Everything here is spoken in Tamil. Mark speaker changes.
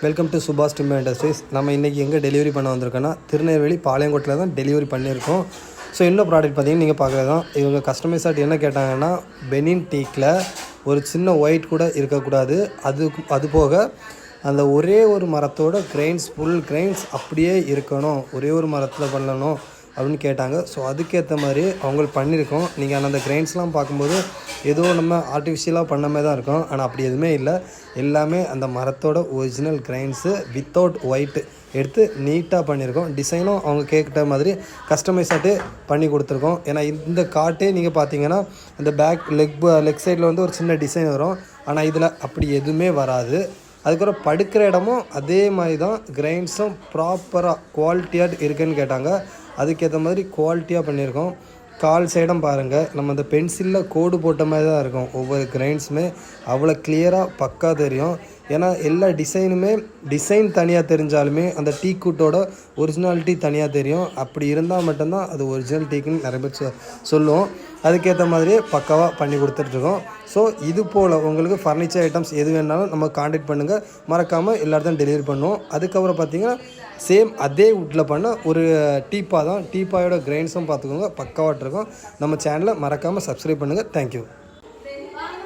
Speaker 1: வெல்கம் டு சுபாஷ் டிம்பர் இண்டஸ்ட்ரீஸ். நம்ம இன்றைக்கி எங்கே டெலிவரி பண்ண வந்திருக்கோன்னா திருநெல்வேலி பாளையங்கோட்டில் தான் டெலிவரி பண்ணியிருக்கோம். ஸோ இன்னும் ப்ராடக்ட் பார்த்தீங்கன்னா நீங்கள் பார்க்குறது தான். இவங்க கஸ்டமைஸ் ஆர்ட் என்ன கேட்டாங்கன்னா, பெனின் டீக்கில் ஒரு சின்ன ஒயிட் கூட இருக்கக்கூடாது. அது போக அந்த ஒரே ஒரு மரத்தோட கிரெயின்ஸ் ஃபுல் கிரெயின்ஸ் அப்படியே இருக்கணும், ஒரே ஒரு மரத்தில் பண்ணணும் அப்படின்னு கேட்டாங்க. ஸோ அதுக்கேற்ற மாதிரி அவங்களுக்கு பண்ணியிருக்கோம். நீங்கள் அந்த கிரெயின்ஸ்லாம் பார்க்கும்போது ஏதோ நம்ம ஆர்டிஃபிஷியலாக பண்ண மாதிரி தான் இருக்கும், ஆனால் அப்படி எதுவுமே இல்லை. எல்லாமே அந்த மரத்தோட ஒரிஜினல் கிரெயின்ஸு வித்தவுட் ஒயிட் எடுத்து நீட்டாக பண்ணியிருக்கோம். டிசைனும் அவங்க கேட்ட மாதிரி கஸ்டமைஸாகட்டே பண்ணி கொடுத்துருக்கோம். ஏன்னா இந்த காட்டே நீங்கள் பார்த்தீங்கன்னா அந்த லெக் சைடில் வந்து ஒரு சின்ன டிசைன் வரும், ஆனால் இதில் அப்படி எதுவுமே வராது. அதுக்கப்புறம் படுக்கிற இடமும் அதே மாதிரி தான், கிரெயின்ஸும் ப்ராப்பராக குவாலிட்டியாக இருக்குதுன்னு கேட்டாங்க. அதுக்கேற்ற மாதிரி குவாலிட்டியாக பண்ணியிருக்கோம். கால் சைடும் பாருங்கள், நம்ம அந்த பென்சிலில் கோடு போட்ட மாதிரி தான் இருக்கும். ஒவ்வொரு கிரெயின்ஸுமே அவ்வளோ கிளியராக பக்கா தெரியும். ஏன்னா எல்லா டிசைன் தனியாக தெரிஞ்சாலுமே அந்த டீ கூட்டோட ஒரிஜினாலிட்டி தனியாக தெரியும். அப்படி இருந்தால் மட்டும்தான் அது ஒரிஜினல் டீக்குன்னு நிறைய பேர் சொல்லுவோம். அதுக்கேற்ற மாதிரியே பக்காவாக பண்ணி கொடுத்துட்ருக்கோம். ஸோ இது போல் உங்களுக்கு ஃபர்னிச்சர் ஐட்டம்ஸ் எது வேணாலும் நம்ம காண்டாக்ட் பண்ணுங்கள். மறக்காமல் எல்லாத்தையும் டெலிவரி பண்ணுவோம். அதுக்கப்புறம் பார்த்திங்கன்னா சேம் அதே வுட்டில் பண்ண ஒரு டீப்பா தான். டீப்பாயோட கிரெயின்ஸும் பார்த்துக்கோங்க, பக்காவாக இருக்கும். நம்ம சேனலை மறக்காமல் சப்ஸ்கிரைப் பண்ணுங்கள். தேங்க்யூ.